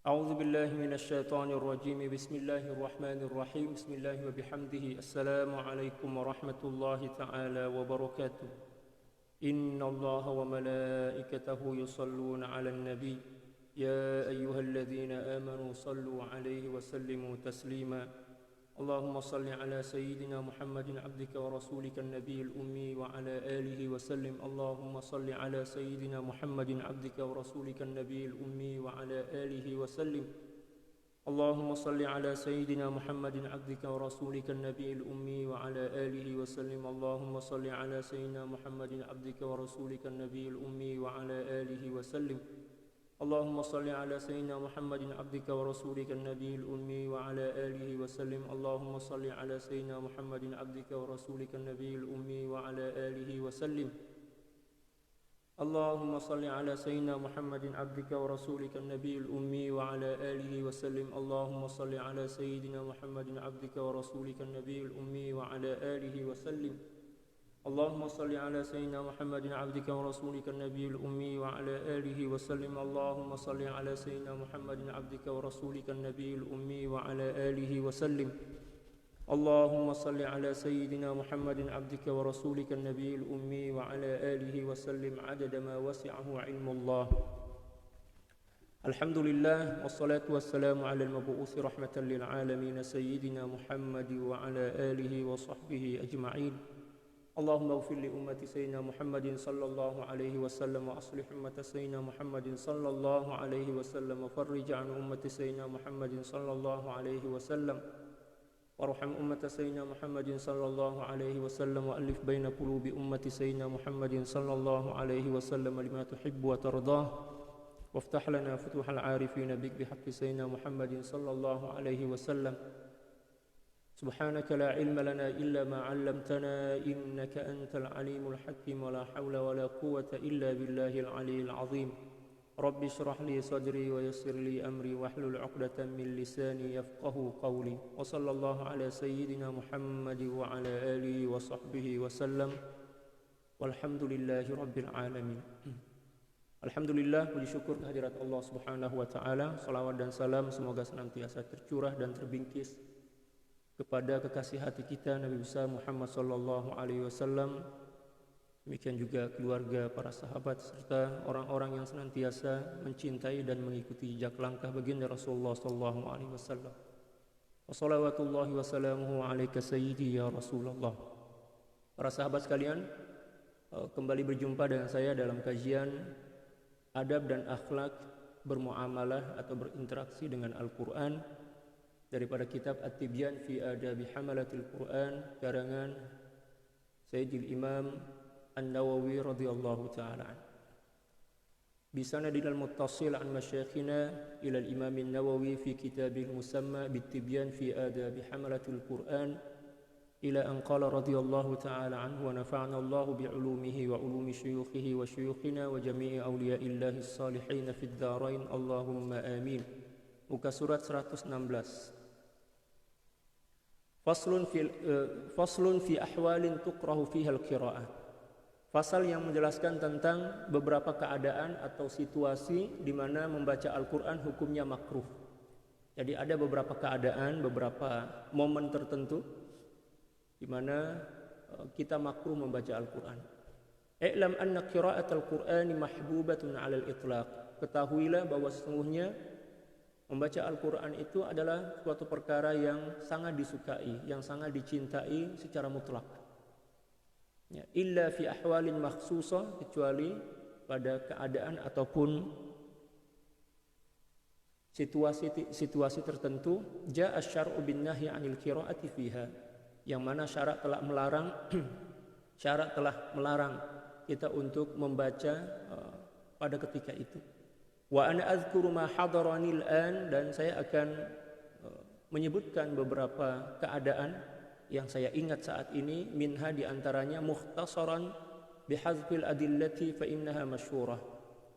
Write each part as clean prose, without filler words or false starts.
أعوذ بالله من الشيطان الرجيم بسم الله الرحمن الرحيم بسم الله وبحمده السلام عليكم ورحمة الله تعالى وبركاته إن الله وملائكته يصلون على النبي يا أيها الذين آمنوا صلوا عليه وسلموا تسليما اللهم صل على سيدنا محمد عبدك ورسولك النبي الأمي وعلى آله وسلم اللهم صل على سيدنا محمد عبدك ورسولك النبي الأمي وعلى آله وسلم اللهم صل على سيدنا محمد عبدك ورسولك النبي الأمي وعلى آله وسلم اللهم صل على سيدنا محمد عبدك ورسولك النبي الأمي وعلى آله وسلم اللهم صل على سيدنا محمد عبدك ورسولك النبي الأمي وعلى آله وسلم اللهم صل على سيدنا محمد عبدك ورسولك النبي الأمي وعلى آله وسلم اللهم صل على سيدنا محمد عبدك ورسولك النبي الأمي وعلى آله وسلم اللهم صل على سيدنا محمد عبدك ورسولك النبي الأمي وعلى آله وسلم اللهم صل على سيدنا محمد عبدك ورسولك النبي الأمي وعلى آله وسلم اللهم صل على سيدنا محمد عبدك ورسولك النبي الأمي وعلى آله وسلم اللهم صل على سيدنا محمد عبدك ورسولك النبي الأمي وعلى آله وسلم عدد ما وسعه علم الله الحمد لله والصلاة والسلام على المبعوث رحمة للعالمين سيدنا محمد وعلى آله وصحبه أجمعين اللهم اغفر لأمة سيدنا محمد صلى الله عليه وسلم وأصلح أمة سيدنا محمد صلى الله عليه وسلم وفرج عن أمة سيدنا محمد صلى الله عليه وسلم وارحم أمة سيدنا محمد صلى الله عليه وسلم وألف بين قلوب أمة سيدنا محمد صلى الله عليه وسلم لما تحب وترضاه وافتح لنا فتوح العارفين بك بحق سيدنا محمد صلى الله عليه وسلم سبحانك لا علم لنا إلا ما علمتنا إنك أنت العليم الحكيم ولا حول ولا قوة إلا بالله العلي العظيم رب اشرح لي صدري ويسر لي أمري واحلل عقدة من لساني يفقه قولي وصلى الله على سيدنا محمد وعلى آله وصحبه وسلم والحمد لله رب العالمين. Alhamdulillah, puji syukur kehadirat Allah Subhanahu wa taala. Salawat dan salam semoga senantiasa tercurah dan terbingkis kepada kekasih hati kita Nabi besar Muhammad sallallahu alaihi wasallam. Demikian juga keluarga, para sahabat serta orang-orang yang senantiasa mencintai dan mengikuti jejak langkah baginda Rasulullah sallallahu alaihi wasallam. Wassalawatullahi wassalamuhu alaika sayyidi ya Rasulullah. Para sahabat sekalian, kembali berjumpa dengan saya dalam kajian adab dan akhlak bermuamalah atau berinteraksi dengan Al-Qur'an daripada kitab At-Tibyan fi Adabi Hamalatil Quran karangan Sayyidil Imam An-Nawawi radhiyallahu ta'ala bisanadil muttasil an masyayikhina ila al-Imam An-Nawawi fi kitabil musamma Bit-Tibyan fi Adabi Hamalatil Quran ila an qala radhiyallahu ta'ala anhu wa nafa'ana Allah bi'ulumihi wa ulumi syuyukhihi wa syuyukhina wa jami'i awliya'illahi as-salihin fid dharain Allahumma amin. Muka surat 116. Faslun fi ahwalin tukrahu fiha al-qira'ah. Fasal yang menjelaskan tentang beberapa keadaan atau situasi di mana membaca Al-Qur'an hukumnya makruh. Jadi ada beberapa keadaan, beberapa momen tertentu di mana kita makruh membaca Al-Qur'an. I'lam anna qira'atal Qur'ani mahbubatun 'alal itlaq. Ketahuilah bahwa sesungguhnya membaca Al-Qur'an itu adalah suatu perkara yang sangat disukai, yang sangat dicintai secara mutlak. Ya, illa fi ahwalin makhsusah, kecuali pada keadaan ataupun situasi tertentu, ja'a asy-syar'u bin nahyi 'anil qira'ati fiha, yang mana syarak telah melarang kita untuk membaca pada ketika itu. Wa ana azkuru ma hadarani al-an, dan saya akan menyebutkan beberapa keadaan yang saya ingat saat ini. Minha, di antaranya mukhtasaran bihadzfil adillati fa innaha masyhurah,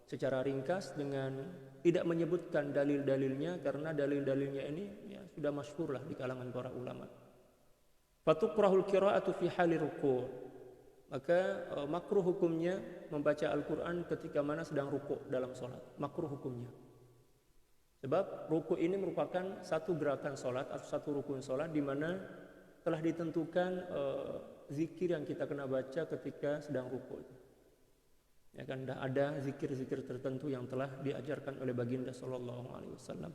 secara ringkas dengan tidak menyebutkan dalil-dalilnya karena dalil-dalilnya ini ya sudah masyhur lah di kalangan para ulama. Fatukrahul qira'atu fi hali ruku', maka makruh hukumnya membaca Al-Qur'an ketika mana sedang ruku' dalam salat, makruh hukumnya. Sebab ruku ini merupakan satu gerakan sholat atau satu rukun sholat di mana telah ditentukan zikir yang kita kena baca ketika sedang ruku. Ya kan, ada zikir-zikir tertentu yang telah diajarkan oleh baginda sallallahu alaihi wasallam.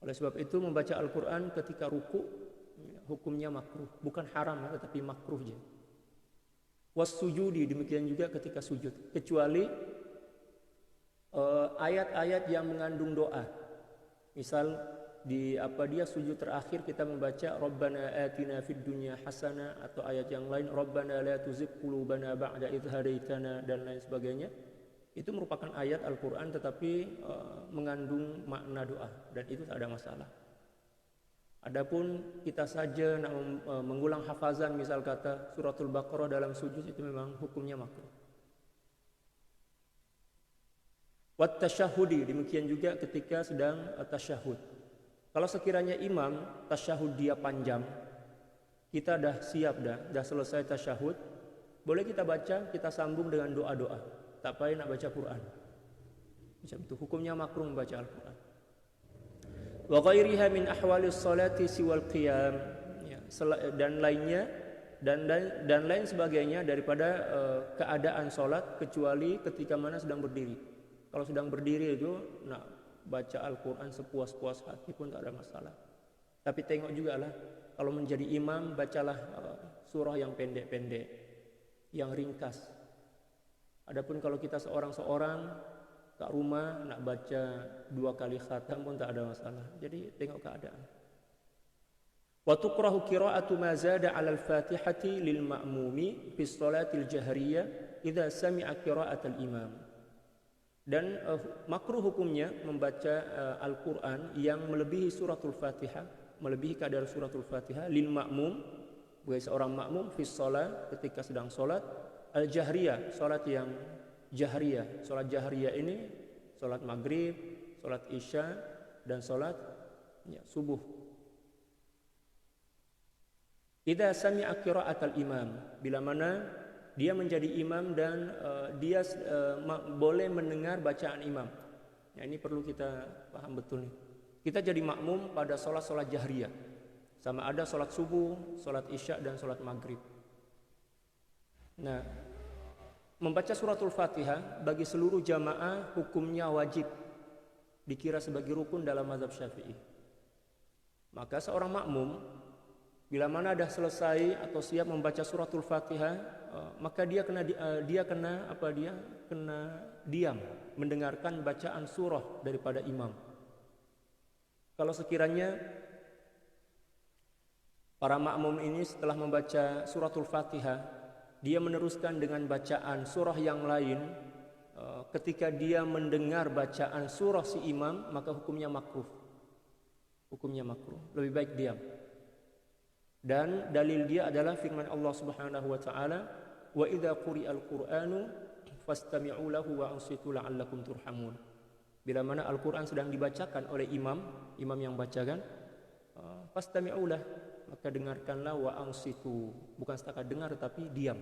Oleh sebab itu membaca Al-Qur'an ketika ruku hukumnya makruh, bukan haram tetapi makruh je. Was-sujudi, demikian juga ketika sujud, kecuali ayat-ayat yang mengandung doa. Misal di sujud terakhir kita membaca Rabbana atina fid dunya hasanah, atau ayat yang lain Rabbana la tuzigh qulubana ba'da idh hadaitana, dan lain sebagainya. Itu merupakan ayat Al-Qur'an tetapi mengandung makna doa, dan itu tak ada masalah. Adapun kita saja nak mengulang hafazan, misal kata suratul Baqarah dalam sujud, itu memang hukumnya makruh. Wat tasyahudi, demikian juga ketika sedang tasyahud. Kalau sekiranya imam tasyahud dia panjang, kita dah siap dah selesai tasyahud, boleh kita baca, kita sambung dengan doa-doa. Tak payah nak baca Quran. Macam itu hukumnya makruh membaca Al-Quran. Wa ghairiha min ahwalis salati siwal qiyam, ya, dan lainnya dan lain sebagainya daripada keadaan salat kecuali ketika mana sedang berdiri. Kalau sedang berdiri itu nak baca Al-Quran sepuas-puas hati pun tak ada masalah. Tapi tengok juga lah, kalau menjadi imam bacalah surah yang pendek-pendek, yang ringkas. Adapun kalau kita seorang-seorang kat rumah nak baca 2 kali khatam pun tak ada masalah. Jadi tengok keadaan. Wa tukrahu qira'atu ma zada 'ala al-Fatihati lil ma'mumi fi shalatil jahriyah idza sami'a qira'atal imam. Dan makruh hukumnya membaca Al-Quran yang melebihi suratul Fatihah, melebihi kadar suratul Fatihah lil ma'mum, bagi seorang makmum fi shalah, ketika sedang salat al-jahriyah, salat yang jahriyah. Salat jahriyah ini salat maghrib, salat isya, dan salat subuh. Idza sami'a qira'atal imam, bila mana dia menjadi imam dan dia boleh mendengar bacaan imam. Ya, ini perlu kita paham betul nih. Kita jadi makmum pada solat-solat jahriyah, sama ada solat subuh, solat isya, dan solat maghrib. Nah, membaca suratul Fatihah bagi seluruh jamaah hukumnya wajib, dikira sebagai rukun dalam mazhab Syafi'i. Maka seorang makmum bila mana dah selesai atau siap membaca suratul Fatihah, maka dia kena diam mendengarkan bacaan surah daripada imam. Kalau sekiranya para makmum ini setelah membaca suratul Fatihah, dia meneruskan dengan bacaan surah yang lain, ketika dia mendengar bacaan surah si imam, maka hukumnya makruh. Hukumnya makruh. Lebih baik diam. Dan dalil dia adalah firman Allah Subhanahu wa taala, wa idza quri'al qur'anu fastami'u lahu wa ansitu la'allakum turhamun. Bila mana Al-Qur'an sedang dibacakan oleh imam yang bacakan, fastami'ulah, maka dengarkanlah, wa ansitu, bukan setakat dengar tapi diam,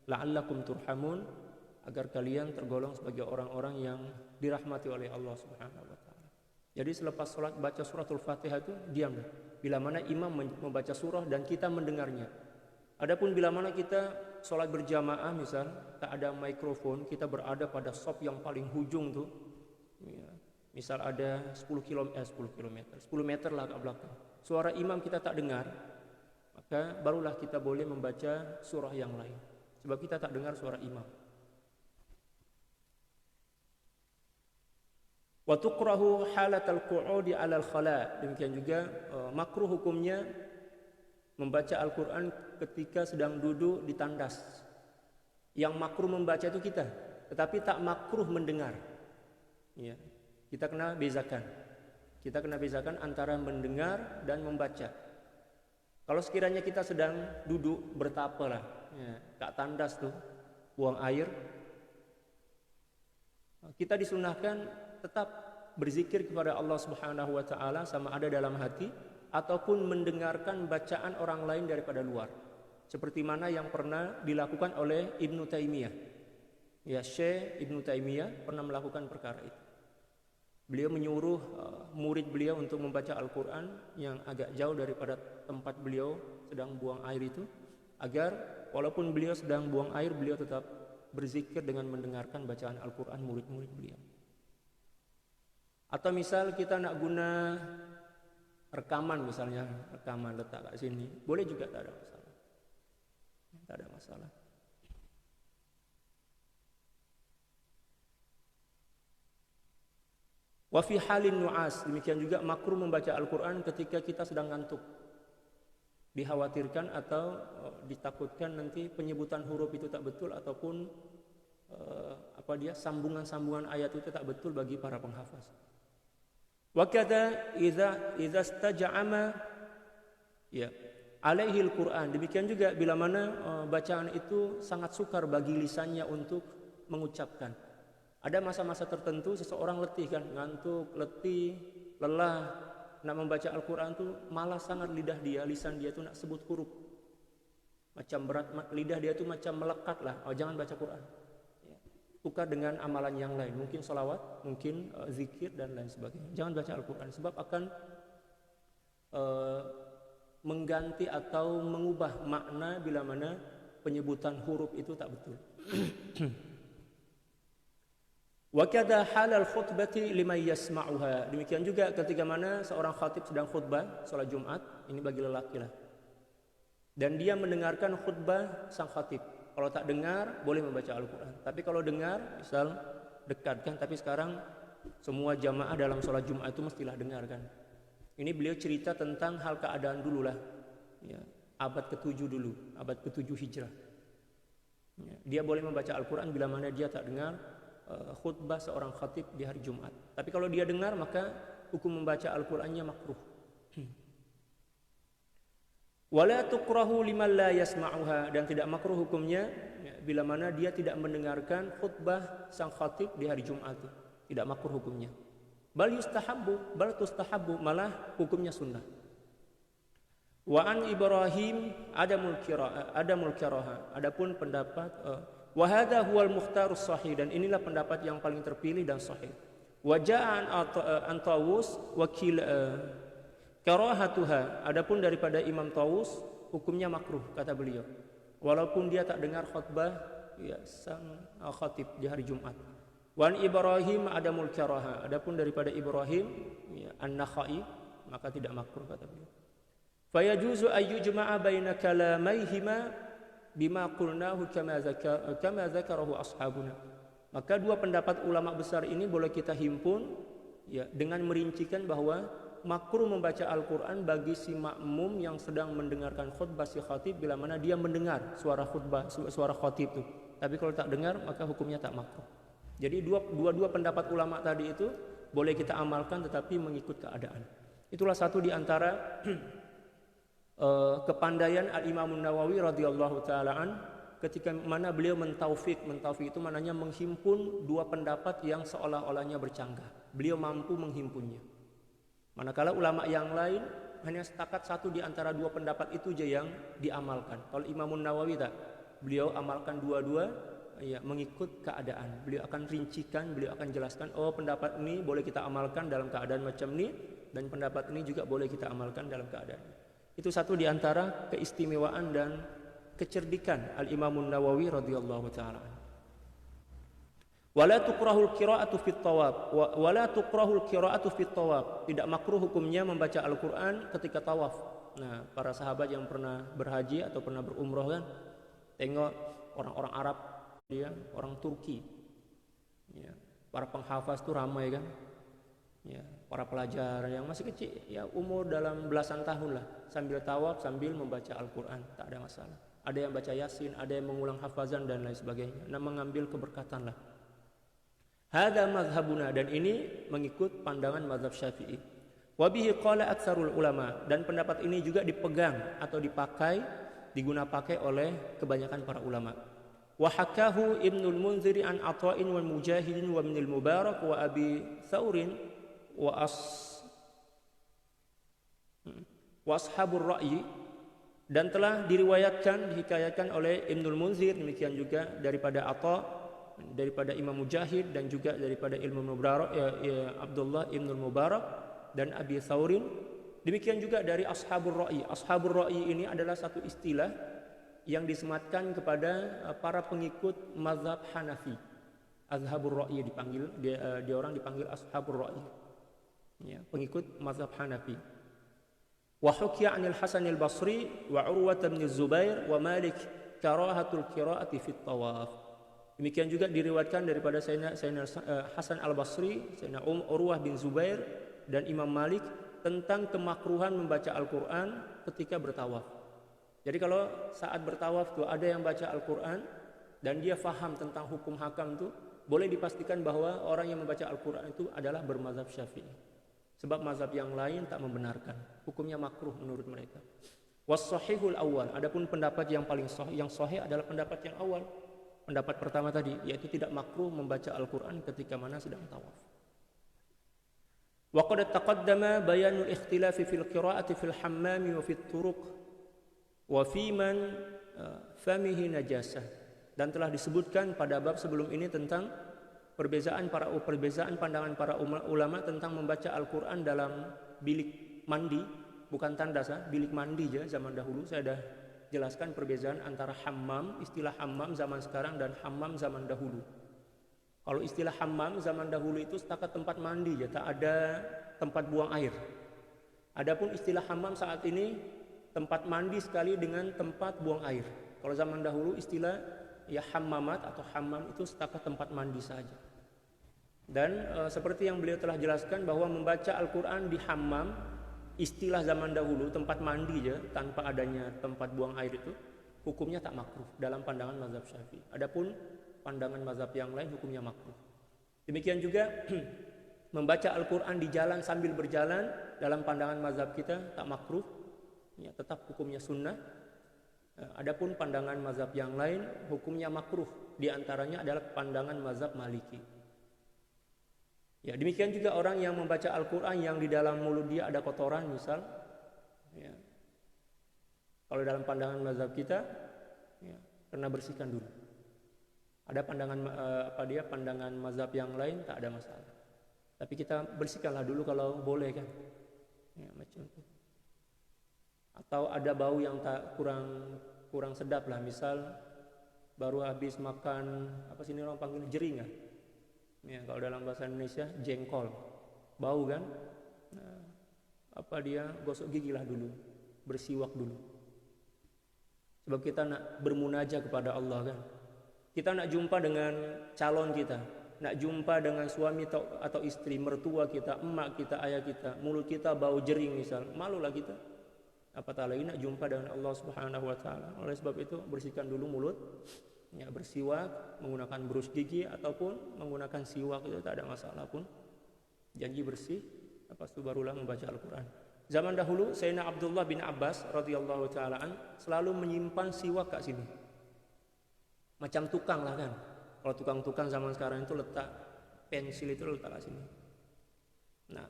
la'allakum turhamun, agar kalian tergolong sebagai orang-orang yang dirahmati oleh Allah Subhanahu wa taala. Jadi selepas salat baca suratul Fatihah itu diamlah. Bila mana imam membaca surah dan kita mendengarnya. Adapun bila mana kita salat berjamaah, misal tak ada mikrofon, kita berada pada shop yang paling hujung tuh. Ya, misal ada 10 meter lah ke belakang. Suara imam kita tak dengar, maka barulah kita boleh membaca surah yang lain. Sebab kita tak dengar suara imam. Wa tukrahu halatal qu'udi 'alal khala. Demikian juga makruh hukumnya membaca Al-Qur'an ketika sedang duduk di tandas. Yang makruh membaca itu kita, tetapi tak makruh mendengar. Ya, kita kena bezakan. Kita kena bezakan antara mendengar dan membaca. Kalau sekiranya kita sedang duduk bertapa lah, ya, kat tandas tuh, buang air, kita disunahkan tetap berzikir kepada Allah Subhanahu wa taala, sama ada dalam hati ataupun mendengarkan bacaan orang lain daripada luar. Seperti mana yang pernah dilakukan oleh Ibnu Taimiyah. Ya, Syekh Ibnu Taimiyah pernah melakukan perkara itu. Beliau menyuruh murid beliau untuk membaca Al-Quran yang agak jauh daripada tempat beliau sedang buang air itu, agar walaupun beliau sedang buang air, beliau tetap berzikir dengan mendengarkan bacaan Al-Quran murid-murid beliau. Atau misal kita nak guna rekaman, misalnya rekaman letak kat sini, boleh juga, tak ada masalah. Tak ada masalah. Wa fi halin nu'as, demikian juga makruh membaca Al-Quran ketika kita sedang ngantuk. Dikhawatirkan atau ditakutkan nanti penyebutan huruf itu tak betul, ataupun sambungan-sambungan ayat itu tak betul bagi para penghafaz. Wa kadza idza istaj'ama alaihi al-Quran, demikian juga bila mana bacaan itu sangat sukar bagi lisannya untuk mengucapkan. Ada masa-masa tertentu seseorang letih kan, ngantuk, letih, lelah, nak membaca Al-Quran tu malah sangat lisan dia tu nak sebut huruf. Macam berat, lidah dia tu macam melekat lah. Jangan baca Quran. Tukar dengan amalan yang lain, mungkin salawat, mungkin zikir dan lain sebagainya. Jangan baca Al-Quran sebab akan mengganti atau mengubah makna bila mana penyebutan huruf itu tak betul. Wa kadza halal khutbati liman yasma'uha, demikian juga ketika mana seorang khatib sedang khutbah salat Jumat, ini bagi lelaki lah, dan dia mendengarkan khutbah sang khatib. Kalau tak dengar boleh membaca Al-Quran, tapi kalau dengar misal dekatkan, tapi sekarang semua jamaah dalam salat Jumat itu mestilah dengarkan. Ini beliau cerita tentang hal keadaan dulu lah, abad ke-7 dulu, abad ke-7 Hijrah. Dia boleh membaca Al-Quran bila mana dia tak dengar khutbah seorang khatib di hari Jumat. Tapi kalau dia dengar, maka hukum membaca Al-Qur'annya makruh. Wala tukrahu liman la yasma'uha, dan tidak makruh hukumnya bila mana dia tidak mendengarkan khutbah sang khatib di hari Jumat. Tidak makruh hukumnya. Bal tustahabbu, malah hukumnya sunnah. Wa an Ibrahim adamul kiraha. Adapun pendapat wa hadha huwal mukhtarus sahih, dan inilah pendapat yang paling terpilih dan sahih. Wa ja'an an Tawus wakil karahatuha. Adapun daripada Imam Tawus hukumnya makruh kata beliau, walaupun dia tak dengar khutbah sang khatib di hari Jumat. Wa an Ibrahim adamul karaha. Adapun daripada Ibrahim An-Nakhai, maka tidak makruh kata beliau. Fa yajuzu ayyujma'a baina kalamaihima bima qulnahu kama zakarahu ashabuna. Maka dua pendapat ulama besar ini boleh kita himpun dengan merincikan bahwa makruh membaca Al-Quran bagi si makmum yang sedang mendengarkan khutbah si khatib bila mana dia mendengar suara khutbah, suara khatib itu. Tapi kalau tak dengar, maka hukumnya tak makruh. Jadi dua pendapat ulama tadi itu boleh kita amalkan, tetapi mengikut keadaan. Itulah satu di antara kepandaian Al-Imam Nawawi radhiyallahu ta'ala ketika mana beliau mentaufik itu maknanya menghimpun dua pendapat yang seolah-olahnya bercanggah. Beliau mampu menghimpunnya. Manakala ulama yang lain hanya sepakat satu di antara dua pendapat itu saja yang diamalkan. Kalau Imam Nawawi tak, beliau amalkan dua-dua mengikut keadaan. Beliau akan rincikan, beliau akan jelaskan, oh pendapat ini boleh kita amalkan dalam keadaan macam ini, dan pendapat ini juga boleh kita amalkan dalam keadaan ini. Itu satu di antara keistimewaan dan kecerdikan Al-Imam Nawawi radhiyallahu ta'ala. Wala tukrahul qira'atu fit tawaf, wala tukrahul qira'atu fit tawaf. Tidak makruh hukumnya membaca Al-Qur'an ketika tawaf. Nah, para sahabat yang pernah berhaji atau pernah berumrah kan, tengok orang-orang Arab, dia orang Turki. Para penghafaz itu ramai kan. Para pelajar yang masih kecil, umur dalam belasan tahun lah, sambil tawaf sambil membaca Al-Quran, tak ada masalah. Ada yang baca Yasin, ada yang mengulang hafazan dan lain sebagainya. Nah, mengambil keberkatan lah. Hada mazhabuna, dan ini mengikut pandangan mazhab Syafi'i. Wabihi qala aktsarul ulama, dan pendapat ini juga dipegang atau digunapakai oleh kebanyakan para ulama. Wa hakahu Ibnul Munziri an Ata'in wal Mujahidin wa Ibnul Mubarak wa Abi Thaurin wa ashabur ra'yi, dan telah dihikayatkan oleh Ibnul Munzir, demikian juga daripada Atha daripada Imam Mujahid dan juga daripada Abdullah ibn Mubarak dan Abi Thawrin. Demikian juga dari Ashabur Ra'i. Ashabur Ra'i ini adalah satu istilah yang disematkan kepada para pengikut mazhab Hanafi. Ashabur Ra'i dipanggil, dia orang dipanggil Ashabur Ra'i. Ya, pengikut mazhab Hanafi. Wa hukiya 'anil Hasan al-Basri wa Urwah bin Zubair wa Malik karahatul qira'ati fit tawaf. Demikian juga diriwayatkan daripada Sayyidina Hasan al-Basri, Sayyidina Urwah bin Zubair dan Imam Malik tentang kemakruhan membaca Al-Quran ketika bertawaf. Jadi kalau saat bertawaf tuh ada yang baca Al-Quran dan dia faham tentang hukum hakam itu, boleh dipastikan bahwa orang yang membaca Al-Quran itu adalah bermazhab Syafi'i. Sebab mazhab yang lain tak membenarkan, hukumnya makruh menurut mereka. Was-sahihul awal, adapun pendapat yang paling sahih adalah pendapat yang awal. Pendapat pertama tadi, yaitu tidak makruh membaca Al-Quran ketika mana sedang tawaf. Wa qad taqaddama bayanul ikhtilafi fil qira'ati fil hammam wa fit turuq wa fi man famihi najasah. Dan telah disebutkan pada bab sebelum ini tentang perbezaan pandangan para ulama tentang membaca Al-Quran dalam bilik mandi, bukan tandas, bilik mandi ya zaman dahulu. Saya dah jelaskan perbezaan antara hammam, istilah hammam zaman sekarang dan hammam zaman dahulu. Kalau istilah hammam zaman dahulu itu setakat tempat mandi ya, tak ada tempat buang air. Adapun istilah hammam saat ini tempat mandi sekali dengan tempat buang air. Kalau zaman dahulu istilah ya hammamat atau hammam itu setakat tempat mandi saja. Dan seperti yang beliau telah jelaskan bahwa membaca Al-Quran di hammam, istilah zaman dahulu tempat mandi ya, tanpa adanya tempat buang air itu, hukumnya tak makruh dalam pandangan mazhab Syafi'i. Adapun pandangan mazhab yang lain hukumnya makruh. Demikian juga membaca Al-Quran di jalan sambil berjalan dalam pandangan mazhab kita tak makruh, ya, tetap hukumnya sunnah. Adapun pandangan mazhab yang lain hukumnya makruh, di antaranya adalah pandangan mazhab Maliki. Ya, demikian juga orang yang membaca Al-Quran yang di dalam mulut dia ada kotoran misal, ya. Kalau dalam pandangan mazhab kita, ya, kena bersihkan dulu. Ada pandangan pandangan mazhab yang lain tak ada masalah. Tapi kita bersihkanlah dulu kalau boleh kan, ya, macam itu. Atau ada bau yang tak kurang sedap lah, misal baru habis makan apa sih ini orang panggil jering ya. Ya, kalau dalam bahasa Indonesia jengkol, bau kan? Nah, dia gosok gigi lah dulu, bersiwak dulu. Sebab kita nak bermunajat kepada Allah kan. Kita nak jumpa dengan calon kita, nak jumpa dengan suami atau istri, mertua kita, emak kita, ayah kita, mulut kita bau jering misal, malulah kita. Apatah lagi nak jumpa dengan Allah Subhanahu wa taala. Oleh sebab itu bersihkan dulu mulut. Ya, bersiwak menggunakan brus gigi ataupun menggunakan siwak itu tak ada masalah pun. Janji bersih, lepas itu barulah membaca Al-Quran. Zaman dahulu Sayyidina Abdullah bin Abbas radhiyallahu ta'ala selalu menyimpan siwak kat sini. Macam tukang lah kan. Kalau tukang-tukang zaman sekarang itu letak pensil itu letak kat sini. Nah,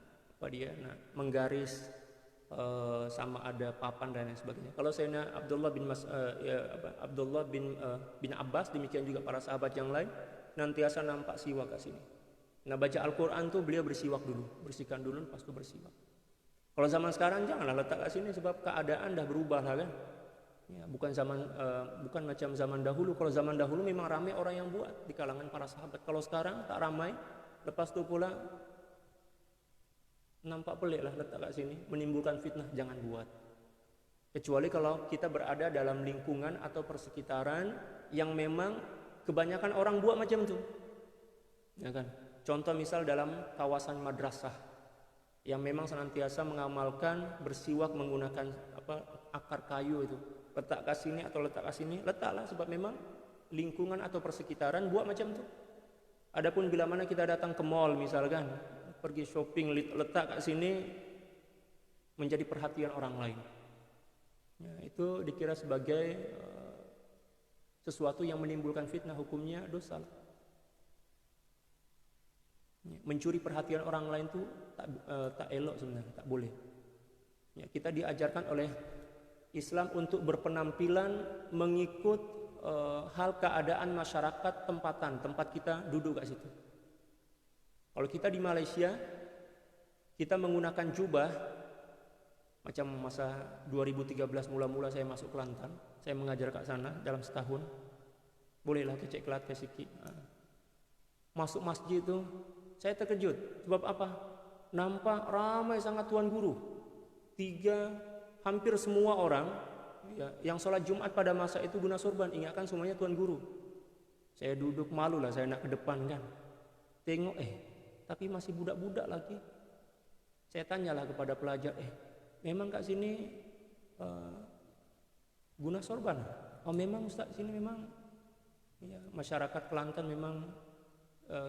menggaris sama ada papan dan lain sebagainya. Kalau Sayyidina Abdullah bin Abbas, demikian juga para sahabat yang lain, nantiasa nampak siwak kat sini. Nah, baca Al-Quran tuh beliau bersiwak dulu, bersihkan dulu, lepas itu bersiwak. Kalau zaman sekarang janganlah letak kat sini sebab keadaan dah berubah lah kan. Ya, bukan macam zaman dahulu. Kalau zaman dahulu memang ramai orang yang buat di kalangan para sahabat. Kalau sekarang tak ramai, lepas itu pula nampak pelik lah letak kat sini, menimbulkan fitnah, jangan buat. Kecuali kalau kita berada dalam lingkungan atau persekitaran yang memang kebanyakan orang buat macam itu. Ya kan? Contoh misal dalam kawasan madrasah yang memang senantiasa mengamalkan bersiwak menggunakan akar kayu itu. Letak kat sini atau letak kat sini, letaklah sebab memang lingkungan atau persekitaran buat macam itu. Adapun bila mana kita datang ke mall misalkan, pergi shopping, letak kat sini menjadi perhatian orang lain. Ya, itu dikira sebagai sesuatu yang menimbulkan fitnah, hukumnya dosa. Ya, mencuri perhatian orang lain itu tak elok sebenarnya, tak boleh. Ya, kita diajarkan oleh Islam untuk berpenampilan mengikut hal keadaan masyarakat tempat kita duduk kat situ. Kalau kita di Malaysia, kita menggunakan jubah macam masa 2013 mula-mula saya masuk Kelantan, saya mengajar kat sana dalam setahun. Bolehlah kecek Kelantan sikit. Masuk masjid tu, saya terkejut. Sebab apa? Nampak ramai sangat tuan guru. Hampir semua orang ya, yang sholat Jumat pada masa itu guna sorban. Ingatkan semuanya tuan guru. Saya duduk malu lah, saya nak ke depan kan. Tengok tapi masih budak-budak lagi. Saya tanyalah kepada pelajar, memang kat sini guna sorban? Oh memang Ustaz, sini memang ya, masyarakat Kelantan memang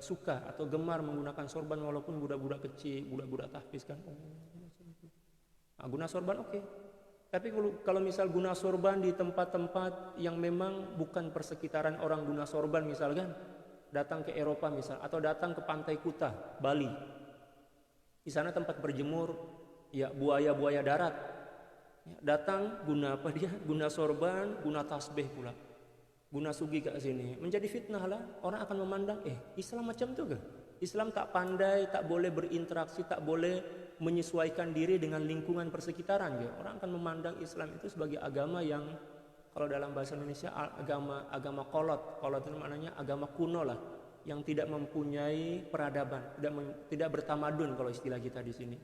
suka atau gemar menggunakan sorban walaupun budak-budak kecil, budak-budak tahfiz kan. Guna sorban oke. Tapi kalau misal guna sorban di tempat-tempat yang memang bukan persekitaran orang guna sorban, misalkan datang ke Eropa misal, atau datang ke Pantai Kuta, Bali. Di sana tempat berjemur ya buaya-buaya darat. Ya, datang guna apa dia? Guna sorban, guna tasbih pula. Guna sugi kat sini. Menjadi fitnah lah. Orang akan memandang, Islam macam tu ke? Islam tak pandai, tak boleh berinteraksi, tak boleh menyesuaikan diri dengan lingkungan persekitaran. Ya. Orang akan memandang Islam itu sebagai agama yang, kalau dalam bahasa Indonesia, agama kolot. Kolot itu maknanya agama kuno lah, yang tidak mempunyai peradaban, tidak bertamadun kalau istilah kita di sini.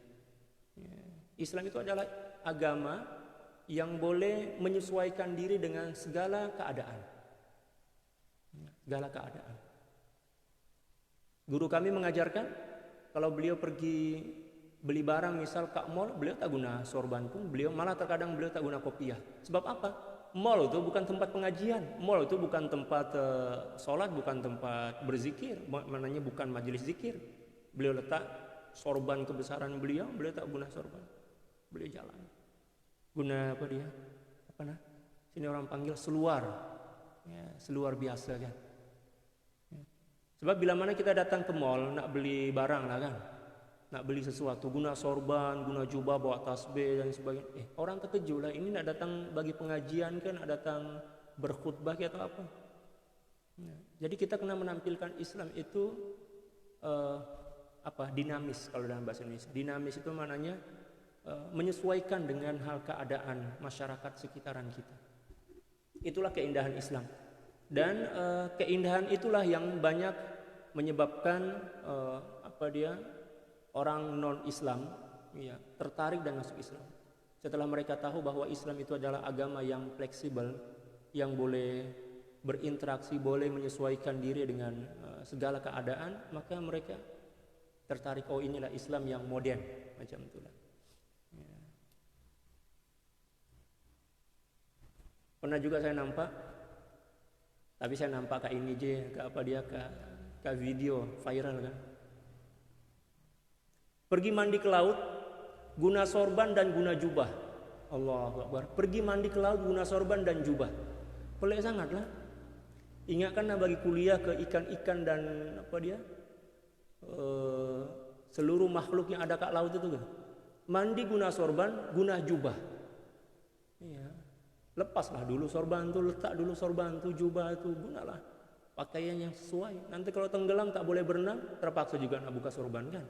Ya. Islam itu adalah agama yang boleh menyesuaikan diri dengan segala keadaan. Segala keadaan. Guru kami mengajarkan, kalau beliau pergi beli barang misal ke mall, beliau tak guna sorban pun, malah terkadang beliau tak guna kopiah. Sebab apa? Mall itu bukan tempat pengajian, mall itu bukan tempat sholat, bukan tempat berzikir, maknanya bukan majelis zikir. Beliau letak sorban kebesaran beliau tak guna sorban. Beliau jalan. Guna apa dia? Sini orang panggil seluar. Ya, seluar biasa kan. Sebab bila mana kita datang ke mall nak beli barang lah kan, nak beli sesuatu, guna sorban, guna jubah, bawa tasbih dan sebagainya. Orang terkejut lah, ini nak datang bagi pengajian kan, nak datang berkhutbah atau apa. Jadi kita kena menampilkan Islam itu dinamis kalau dalam bahasa Indonesia. Dinamis itu maknanya menyesuaikan dengan hal keadaan masyarakat sekitaran kita. Itulah keindahan Islam. Dan keindahan itulah yang banyak menyebabkan orang non-Islam ya, tertarik dan masuk Islam. Setelah mereka tahu bahwa Islam itu adalah agama yang fleksibel, yang boleh berinteraksi, boleh menyesuaikan diri dengan segala keadaan, maka mereka tertarik, inilah Islam yang modern, macam itulah. Ya. Pernah juga saya nampak, tapi saya nampak kayak ini je, kayak video viral kan. Pergi mandi ke laut, guna sorban dan guna jubah. Allahu Akbar. Pergi mandi ke laut, guna sorban dan jubah. Pelik sangat lah. Ingatkan bagi kuliah ke ikan-ikan dan seluruh makhluk yang ada kat laut itu kan. Mandi guna sorban, guna jubah. Iya. Lepaslah dulu sorban tu, letak dulu sorban tu, jubah tu, gunalah pakaian yang sesuai. Nanti kalau tenggelam tak boleh berenang, terpaksa juga nak buka sorban kan.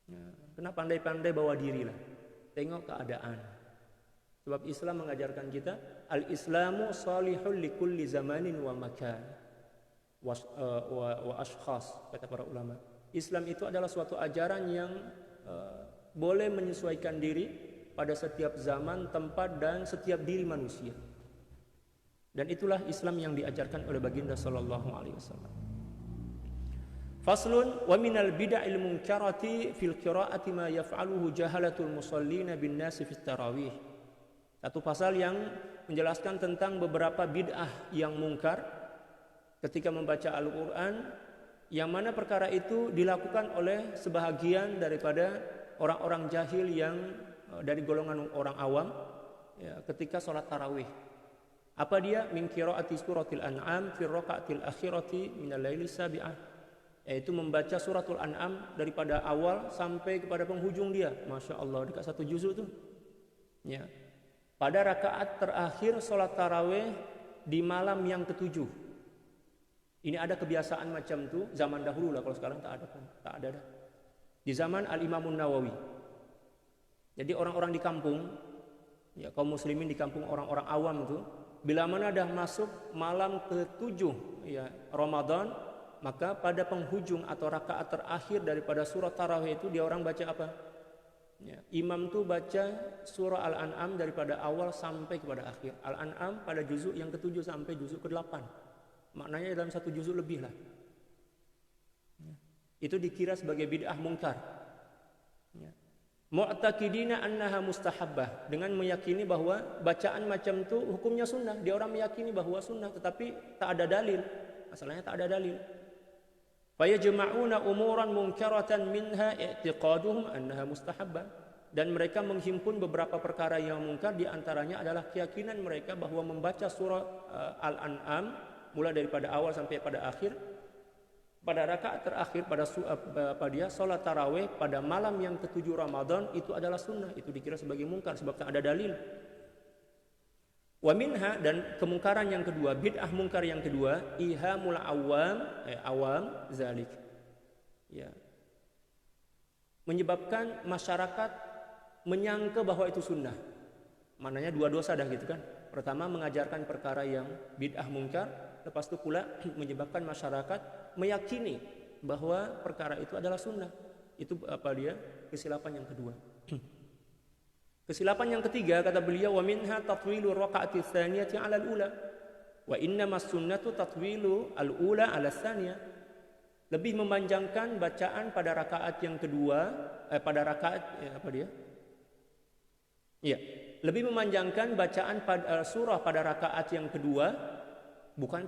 Ya, kena pandai-pandai bawa diri lah. Tengok keadaan. Sebab Islam mengajarkan kita, al-Islamu salihul likulli zamanin wa makan wa ashkhas, kata para ulama. Islam itu adalah suatu ajaran yang boleh menyesuaikan diri pada setiap zaman, tempat dan setiap diri manusia. Dan itulah Islam yang diajarkan oleh baginda sallallahu alaihi wasallam. Faslun wa minal bid'il munkarati fil qiraati ma yaf'aluhu jahalatul musallina bin nasi fit tarawih. Satu pasal yang menjelaskan tentang beberapa bid'ah yang mungkar ketika membaca Al-Qur'an, yang mana perkara itu dilakukan oleh sebahagian daripada orang-orang jahil yang dari golongan orang awam ya, ketika sholat tarawih. Apa dia? Min qiraati suratil an'am fi raka'atil akhirati minal laili sabi'ah, yaitu membaca suratul an'am daripada awal sampai kepada penghujung dia. Masya Allah, dekat satu juzuk tu ya. Pada rakaat terakhir sholat tarawih di malam yang ketujuh. Ini ada kebiasaan macam itu zaman dahulu lah, kalau sekarang tak ada dah. Di zaman Al-Imamun Nawawi. Jadi orang-orang di kampung, ya kaum muslimin di kampung, orang-orang awam itu, bila mana dah masuk malam ketujuh ya Ramadan, maka pada penghujung atau rakaat terakhir daripada surah tarawih itu dia orang baca apa? Ya, imam tu baca surah Al-An'am daripada awal sampai kepada akhir. Al-An'am pada juzuk yang ketujuh sampai juzuk ke-8. Maknanya dalam satu juzuk lebih lah. Ya. Itu dikira sebagai bid'ah mungkar. Ya. Mu'taqidina annaha mustahabbah, dengan meyakini bahwa bacaan macam itu hukumnya sunnah. Dia orang meyakini bahwa sunnah, tetapi tak ada dalil. Masalahnya tak ada dalil. Fayajma'una umuran munkaratan minha i'tiqaduhum annaha mustahabbah. Dan mereka menghimpun beberapa perkara yang mungkar, di antaranya adalah keyakinan mereka bahwa membaca surah Al-An'am mulai daripada awal sampai pada akhir, pada rakaat terakhir pada salat tarawih pada malam yang ketujuh Ramadan itu adalah sunnah. Itu dikira sebagai mungkar sebab tak ada dalil. Wa minha, dan kemungkaran yang kedua, bid'ah mungkar yang kedua, ihamul awam zalik. Ya. Menyebabkan masyarakat menyangka bahwa itu sunnah. Maknanya dua dosa dah gitu kan. Pertama mengajarkan perkara yang bid'ah mungkar, lepas itu pula menyebabkan masyarakat meyakini bahwa perkara itu adalah sunnah. Itu kesilapan yang kedua. Kesilapan yang ketiga, kata beliau, wa minha tatwilu rakaati tsaniyati 'ala al-ula wa innamas sunnatu tatwilu al-ula 'ala tsaniyah. Lebih memanjangkan bacaan pada rakaat yang kedua, lebih memanjangkan bacaan pada surah pada rakaat yang kedua, bukan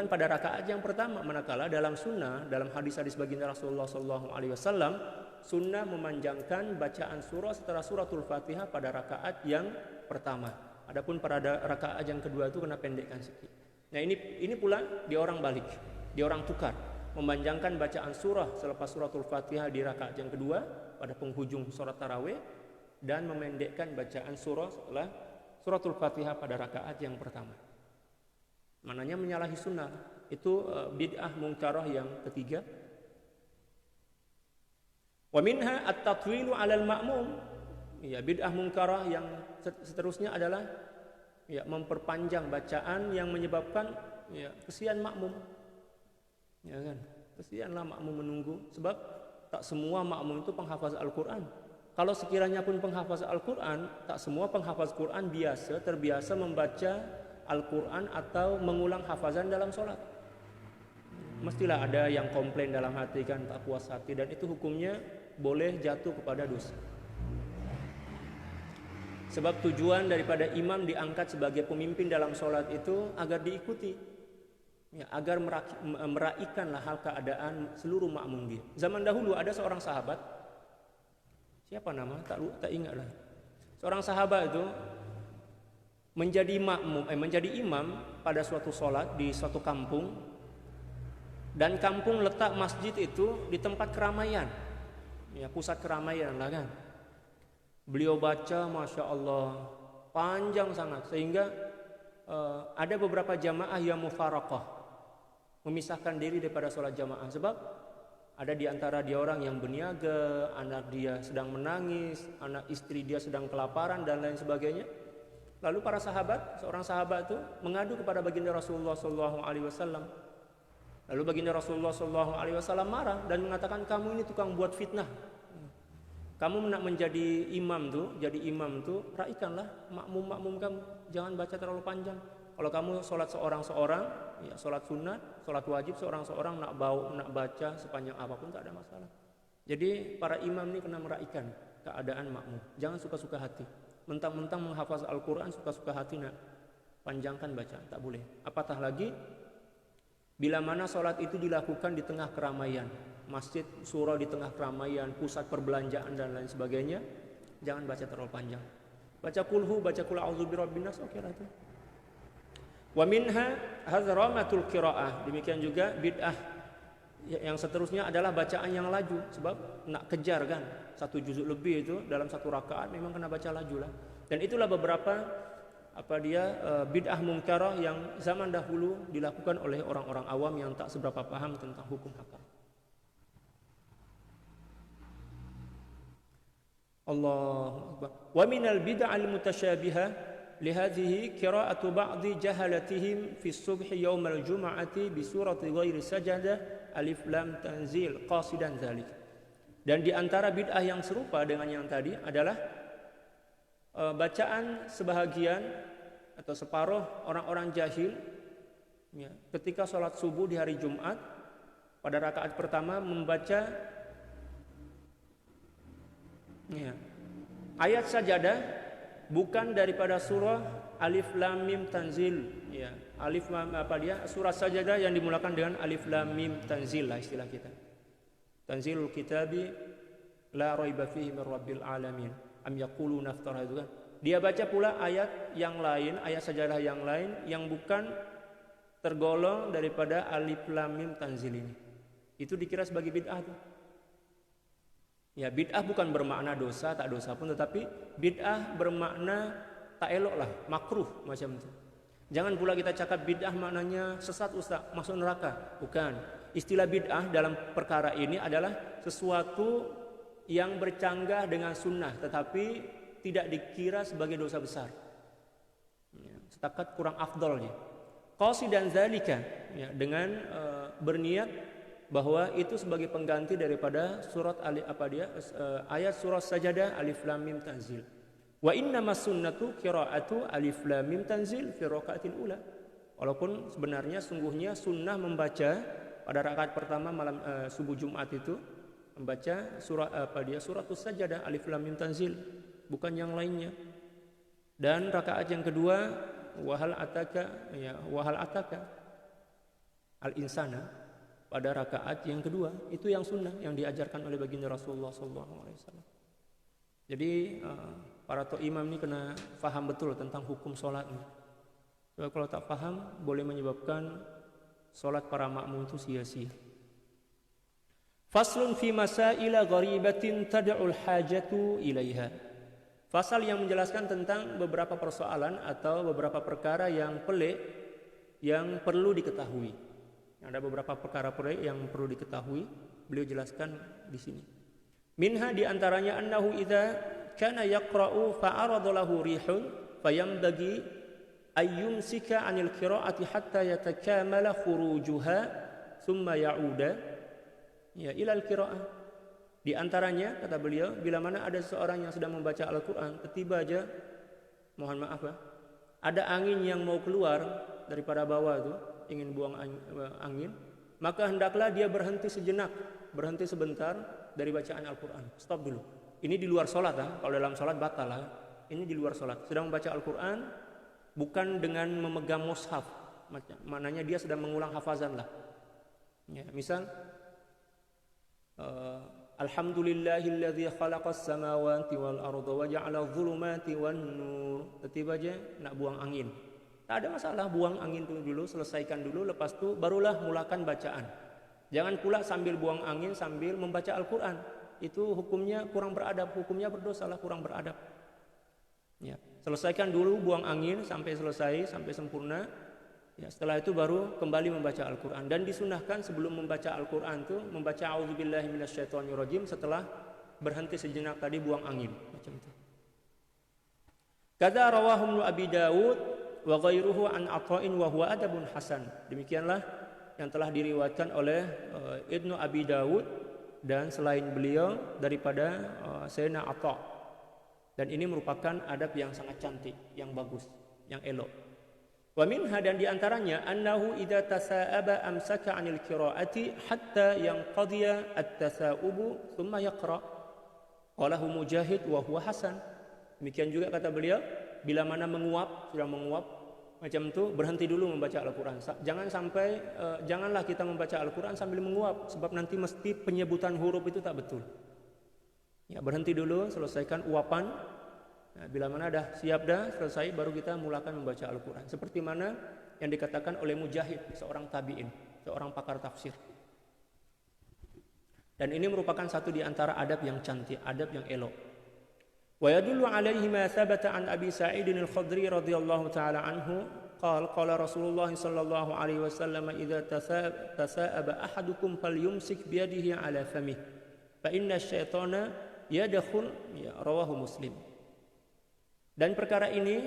pada rakaat yang pertama. Manakala dalam sunnah, dalam hadis-hadis baginda Rasulullah SAW, sunnah memanjangkan bacaan surah setelah suratul Fatihah pada rakaat yang pertama. Adapun pada rakaat yang kedua itu kena pendekkan sedikit. Nah ini pula dia orang balik, dia orang tukar, memanjangkan bacaan surah selepas suratul Fatihah di rakaat yang kedua pada penghujung surat tarawih, dan memendekkan bacaan surah setelah suratul Fatihah pada rakaat yang pertama. Maknanya menyalahi sunnah. Itu bid'ah mungkarah yang ketiga. Wa minha at-tatwilu 'alal ma'mum. Ya, bid'ah mungkarah yang seterusnya adalah memperpanjang bacaan yang menyebabkan kesian makmum. Ya kan? Kesianlah makmum menunggu, sebab tak semua makmum itu penghafaz Al-Qur'an. Kalau sekiranya pun penghafaz Al-Qur'an, tak semua penghafaz Qur'an terbiasa membaca Al-Qur'an atau mengulang hafazan dalam sholat. Mestilah ada yang komplain dalam hati kan, tak puas hati, dan itu hukumnya boleh jatuh kepada dosa. Sebab tujuan daripada imam diangkat sebagai pemimpin dalam sholat itu agar diikuti, agar meraihkanlah hal keadaan seluruh makmum dia. Zaman dahulu ada seorang sahabat, siapa nama? Tak ingat lah. Seorang sahabat itu menjadi imam pada suatu sholat di suatu kampung, dan kampung letak masjid itu di tempat keramaian, pusat keramaian lah kan. Beliau baca, masya Allah, panjang sangat, sehingga ada beberapa jamaah yang mufaraqah, memisahkan diri daripada sholat jamaah, sebab ada di antara dia orang yang berniaga, anak dia sedang menangis, anak istri dia sedang kelaparan dan lain sebagainya. Lalu para sahabat, seorang sahabat itu mengadu kepada baginda Rasulullah SAW. Lalu baginda Rasulullah SAW marah dan mengatakan, kamu ini tukang buat fitnah. Kamu nak menjadi imam tuh, raihkanlah makmum kamu, jangan baca terlalu panjang. Kalau kamu sholat seorang-seorang, sholat sunat, sholat wajib seorang-seorang, nak baca sepanjang apapun tak ada masalah. Jadi para imam ini kena meraihkan keadaan makmum. Jangan suka-suka hati. Mentang-mentang menghafaz Al-Quran, suka-suka hati nak panjangkan bacaan, tak boleh. Apatah lagi bila mana sholat itu dilakukan di tengah keramaian, masjid, surau di tengah keramaian, pusat perbelanjaan dan lain sebagainya, jangan baca terlalu panjang. Baca kulhu, baca kul a'udzu birabbin nas, oke lah itu. Wa minha hazramatul qiraah. Demikian juga bid'ah yang seterusnya adalah bacaan yang laju, sebab nak kejar kan, satu juzuk lebih itu dalam satu rakaat memang kena baca laju lah. Dan itulah beberapa bid'ah munkarah yang zaman dahulu dilakukan oleh orang-orang awam yang tak seberapa paham tentang hukum hakam. Allahu Akbar. Wa minal bid'al mutasyabihah lihadhihi qira'atu ba'dhi jahalatihim fi subhi yaumal jum'ati bi surati ghairi sajadah alif lam tanzil qasidan dzalik. Dan di antara bid'ah yang serupa dengan yang tadi adalah bacaan sebahagian atau separuh orang-orang jahil ya, ketika sholat subuh di hari Jumat pada rakaat pertama membaca ya, ayat sajadah bukan daripada surah Alif Lam Mim Tanzil ya, surah sajadah yang dimulakan dengan Alif Lam Mim Tanzil lah istilah kita. Tanzilul kitabi la raiba fihi mir rabbil alamin. Am yaquluna iftara, itu kan. Dia baca pula ayat yang lain, ayat sajadah yang lain yang bukan tergolong daripada Alif Lam Mim Tanzil ini. Itu dikira sebagai bid'ah tuh. Ya, bid'ah bukan bermakna dosa, tak dosa pun, tetapi bid'ah bermakna tak elok lah, makruh macam itu. Jangan pula kita cakap bid'ah maknanya sesat ustaz, masuk neraka. Bukan. Istilah bid'ah dalam perkara ini adalah sesuatu yang bercanggah dengan sunnah tetapi tidak dikira sebagai dosa besar ya, setakat kurang afdolnya qasidan dzalika ya, dengan berniat bahwa itu sebagai pengganti daripada surat ayat surah sajadah Alif Lam Mim Tanzil. Wa innamas sunnatu qiraatu Alif Lam Mim Tanzil fi rakaatil ula. Walaupun sebenarnya sungguhnya sunnah membaca pada rakaat pertama malam subuh Jumat itu membaca suratus sajadah Alif Lam Mim Tanzil, bukan yang lainnya. Dan rakaat yang kedua wahal ataka al insana pada rakaat yang kedua itu yang sunnah yang diajarkan oleh baginda Rasulullah SAW. Jadi para imam ini kena faham betul tentang hukum sholat ini. Sebab kalau tak faham boleh menyebabkan sholat para makmum itu sia-sia. Faslun fi masaila gharibatin tad'ul hajatu ilaiha. Fasal yang menjelaskan tentang beberapa persoalan atau beberapa perkara yang pelik yang perlu diketahui. Ada beberapa perkara pelik yang perlu diketahui, beliau jelaskan di sini. Minha di antaranya annahu idza kana yaqra'u fa'arada lahu rihun fayambagi ayyumsika 'anil qira'ati hatta yatakamala khurujuha thumma ya'uda ya ilal qiraah. Di antaranya kata beliau, bila mana ada seseorang yang sedang membaca Al-Qur'an, tiba aja mohon maaf ada angin yang mau keluar daripada bawah itu, ingin buang angin, maka hendaklah dia berhenti sejenak, berhenti sebentar dari bacaan Al-Qur'an. Stop dulu. Ini di luar salat kalau dalam salat batal Ini di luar salat. Sedang membaca Al-Qur'an bukan dengan memegang mushaf. Maknanya dia sedang mengulang hafazan lah. Ya, misal Alhamdulillahilladzi khalaqas samawati wal arda wa ja'ala adh-dhulumati wan nur. Tiba aja nak buang angin. Tak ada masalah, buang angin dulu, selesaikan dulu, lepas itu barulah mulakan bacaan. Jangan pula sambil buang angin sambil membaca Al-Qur'an. Itu hukumnya kurang beradab, hukumnya berdosa lah, kurang beradab. Ya, selesaikan dulu buang angin sampai selesai, sampai sempurna. Ya, setelah itu baru kembali membaca Al-Qur'an. Dan disunahkan sebelum membaca Al-Qur'an itu membaca a'udzubillahi minasyaitonirrajim setelah berhenti sejenak tadi buang angin, macam itu. Kadza rawahu Abi Dawud wa ghairuhu an Atha'in wa huwa adabun hasan. Demikianlah yang telah diriwayatkan oleh Ibnu Abi Dawud dan selain beliau daripada Sayyidina Atha. Dan ini merupakan adab yang sangat cantik, yang bagus, yang elok. Wa minha dan diantaranya annahu idza tasa'aba amsaka 'anil qira'ati hatta yanqadiya at-tasa'ubu thumma yaqra. Qalahu Mujahid wa huwa hasan. Demikian juga kata beliau, bila mana sudah menguap macam itu berhenti dulu membaca Al-Qur'an. Janganlah kita membaca Al-Qur'an sambil menguap sebab nanti mesti penyebutan huruf itu tak betul. Ya, berhenti dulu, selesaikan uapan. Nah, bila mana dah siap selesai baru kita mulakan membaca Al-Qur'an. Seperti mana yang dikatakan oleh Mujahid, seorang tabi'in, seorang pakar tafsir. Dan ini merupakan satu di antara adab yang cantik, adab yang elok. Wa yadullu alaihi ma thabata an Abi Sa'id al-Khudri radhiyallahu ta'ala anhu qala Rasulullah sallallahu alaihi wasallam idza tasa'aba ahadukum falyumsik bi yadihi ala famihi fa inna asyaitana yadkhul, ya, rawahu Muslim. Dan perkara ini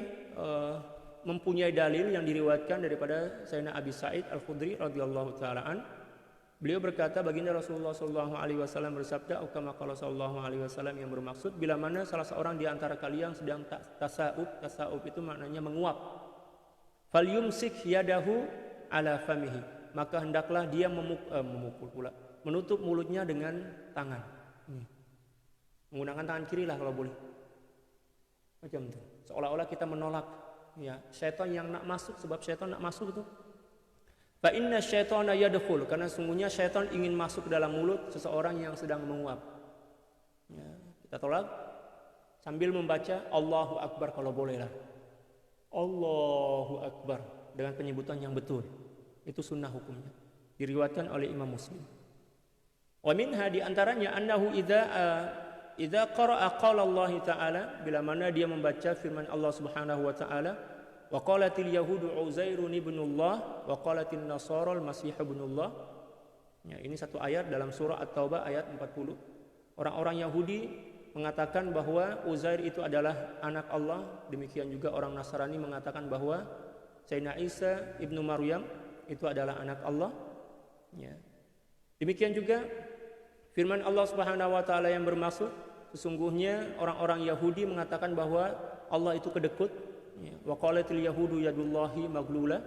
mempunyai dalil yang diriwayatkan daripada Sayyidina Abi Sa'id al-Khudri radhiyallahu ta'ala an. Beliau berkata, baginda Rasulullah sallallahu alaihi wasallam bersabda, kama qala sallallahu alaihi wasallam, yang bermaksud bila mana salah seorang di antara kalian sedang tasa'ub itu maknanya menguap. Falyumsik yadahu ala famihi, maka hendaklah dia menutup mulutnya dengan tangan. Menggunakan tangan kiri lah kalau boleh. Macam itu. Seolah-olah kita menolak, ya, syaitan yang nak masuk, sebab syaitan nak masuk itu. Fa inna syaitana yadkhul, karena sungguhnya syaitan ingin masuk ke dalam mulut seseorang yang sedang menguap. Ya, kita tolak sambil membaca Allahu Akbar kalau boleh lah. Allahu Akbar dengan penyebutan yang betul. Itu sunnah hukumnya. Diriwayatkan oleh Imam Muslim. Wa minha, di antaranya annahu idza qara'a qala Allah Ta'ala, bila mana dia membaca firman Allah Subhanahu wa taala, wa qalatil yahudu Uzairun ibnullah wa qalatil nasara al-masih ibnullah. Ya, ini satu ayat dalam surah At-Taubah ayat 40. Orang-orang Yahudi mengatakan bahwa Uzair itu adalah anak Allah, demikian juga orang Nasrani mengatakan bahwa Sayyidina Isa ibnu Maryam itu adalah anak Allah. Ya. Demikian juga firman Allah Subhanahu wa taala yang bermaksud, sesungguhnya orang-orang Yahudi mengatakan bahwa Allah itu kedekut. Wa qalatil yahudu yadullahi maglula.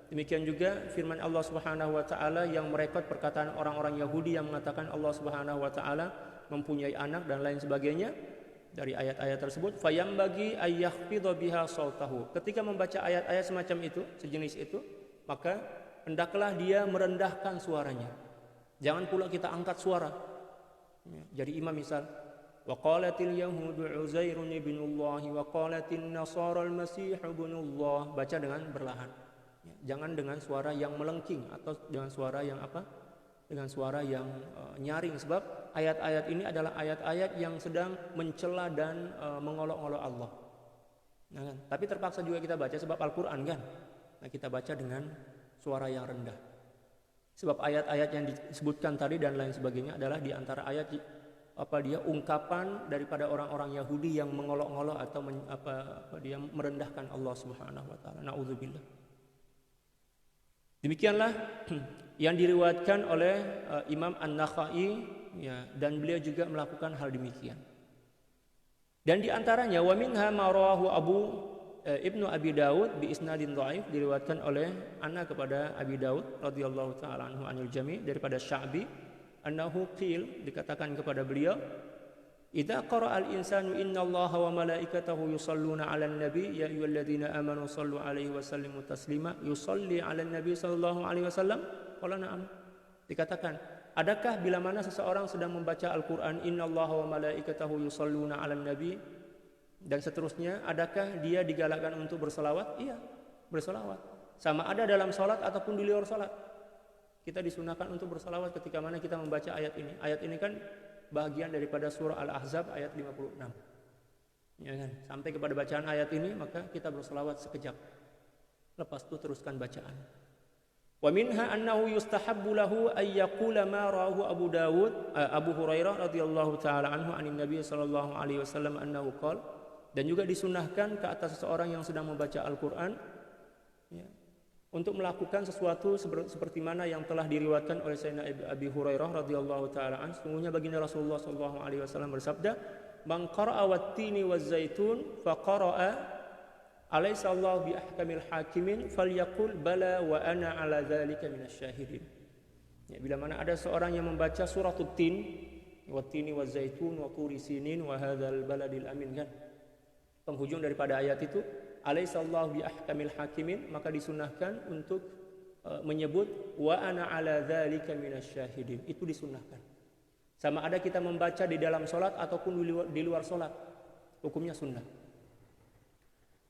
Demikian juga firman Allah Subhanahu wa taala yang merekod perkataan orang-orang Yahudi yang mengatakan Allah Subhanahu wa taala mempunyai anak dan lain sebagainya. Dari ayat-ayat tersebut, fayambagi ayyahfidha biha sautahu. Ketika membaca ayat-ayat semacam itu, sejenis itu, maka hendaklah dia merendahkan suaranya. Jangan pula kita angkat suara. Jadi imam misal, wa qalatil yahudu Uzairun ibnullah wa qalatil nasara al-masih ibnullah, baca dengan berlahan. Jangan dengan suara yang melengking atau dengan suara yang apa? Dengan suara yang nyaring, sebab ayat-ayat ini adalah ayat-ayat yang sedang mencela dan mengolok-olok Allah. Nah, kan? Tapi terpaksa juga kita baca sebab Al-Qur'an kan. Nah, kita baca dengan suara yang rendah. Sebab ayat-ayat yang disebutkan tadi dan lain sebagainya adalah di antara ayat ungkapan daripada orang-orang Yahudi yang mengolok-olok atau dia merendahkan Allah Subhanahu wa taala. Nauzubillah. Demikianlah yang diriwayatkan oleh Imam An-Nakhai, ya, dan beliau juga melakukan hal demikian. Dan di antaranya wa minha ma rawahu Ibnu Abi Daud bi isnadin dhaif, diriwayatkan oleh anak kepada Abi Daud radhiyallahu taala anhu anil jami' daripada Sya'bi, annahu qil, dikatakan kepada beliau, idza qara'al insanu innallaha wa malaikatahu yusalluna 'alan nabi ya ayyuhalladzina amanu sallu 'alaihi wa sallimu taslima yusalli 'alan nabi sallallahu alaihi wasallam. Qala na'am. Dikatakan, adakah bila mana seseorang sedang membaca Al-Qur'an innallaha wa malaikatahu yusalluna 'alan nabi dan seterusnya, adakah dia digalakkan untuk berselawat? Iya, berselawat. Sama ada dalam salat ataupun di luar salat. Kita disunahkan untuk berselawat ketika mana kita membaca ayat ini. Ayat ini kan bagian daripada surah Al-Ahzab ayat 56. Ya kan? Sampai kepada bacaan ayat ini maka kita berselawat sekejap. Lepas itu teruskan bacaan. Wa minha annahu yustahabbu lahu ay yaqula ma rawahu Abu Hurairah radhiyallahu taala anhu anin Nabi sallallahu alaihi wasallam annahu qala, dan juga disunahkan ke atas seseorang yang sedang membaca Al-Qur'an, ya, untuk melakukan sesuatu seperti mana yang telah diriwayatkan oleh Sayyidina Abi Hurairah radhiyallahu taala an. Sungguhnya baginda Rasulullah sallallahu alaihi wasallam bersabda, "Man qara'a wat-tini waz-zaitun fa qara'a alaysa Allah bi ahkamil hakimin falyaqul bala wa ana 'ala dzalika minasyahidin." Ya, bila mana ada seorang yang membaca surah At-Tin, wat-tini waz-zaitun wa turi sinin wa hadzal baladil amin, kan? Penghujung daripada ayat itu, alaihissallahu bi ahkamil hakimin, maka disunahkan untuk menyebut wa ana ala dzalika minasyahidin. Itu disunahkan. Sama ada kita membaca di dalam salat ataupun di luar salat, hukumnya sunnah.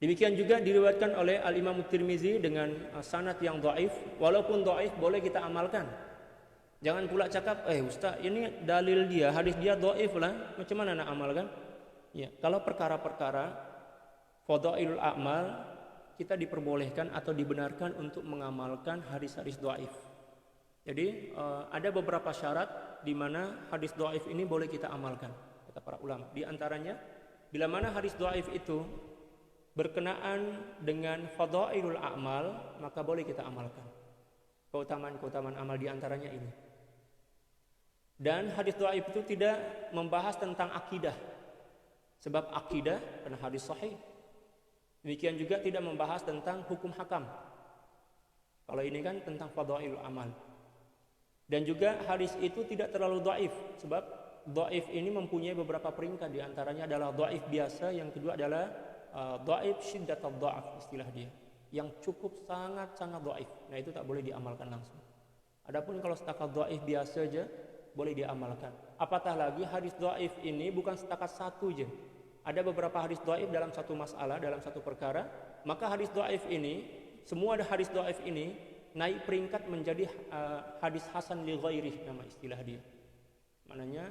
Demikian juga diriwayatkan oleh Al-Imam Tirmizi dengan sanad yang dhaif. Walaupun dhaif boleh kita amalkan. Jangan pula cakap, Ustaz, ini dalil dia, hadis dia dhaif lah, macam mana nak amalkan? Ya, kalau perkara-perkara fadhailul a'mal kita diperbolehkan atau dibenarkan untuk mengamalkan hadis-hadis dhaif. Jadi ada beberapa syarat di mana hadis dhaif ini boleh kita amalkan, kata para ulama. Di antaranya bila mana hadis dhaif itu berkenaan dengan fadhailul a'mal, maka boleh kita amalkan. Keutamaan-keutamaan amal di antaranya ini. Dan hadis dhaif itu tidak membahas tentang akidah. Sebab akidah karena hadis sahih. Demikian juga tidak membahas tentang hukum hakam. Kalau ini kan tentang fadhailul amal. Dan juga hadis itu tidak terlalu dhaif, sebab dhaif ini mempunyai beberapa peringkat, di antaranya adalah dhaif biasa, yang kedua adalah dhaif syiddatul dha'af, istilah dia, yang cukup sangat-sangat dhaif. Nah, itu tak boleh diamalkan langsung. Adapun kalau setakat dhaif biasa aja boleh diamalkan. Apatah lagi hadis dhaif ini bukan setakat satu aja. Ada beberapa hadis dhaif dalam satu masalah, dalam satu perkara, maka hadis dhaif ini, semua ada hadis dhaif ini naik peringkat menjadi hadis hasan li ghairih, nama istilah dia. Maknanya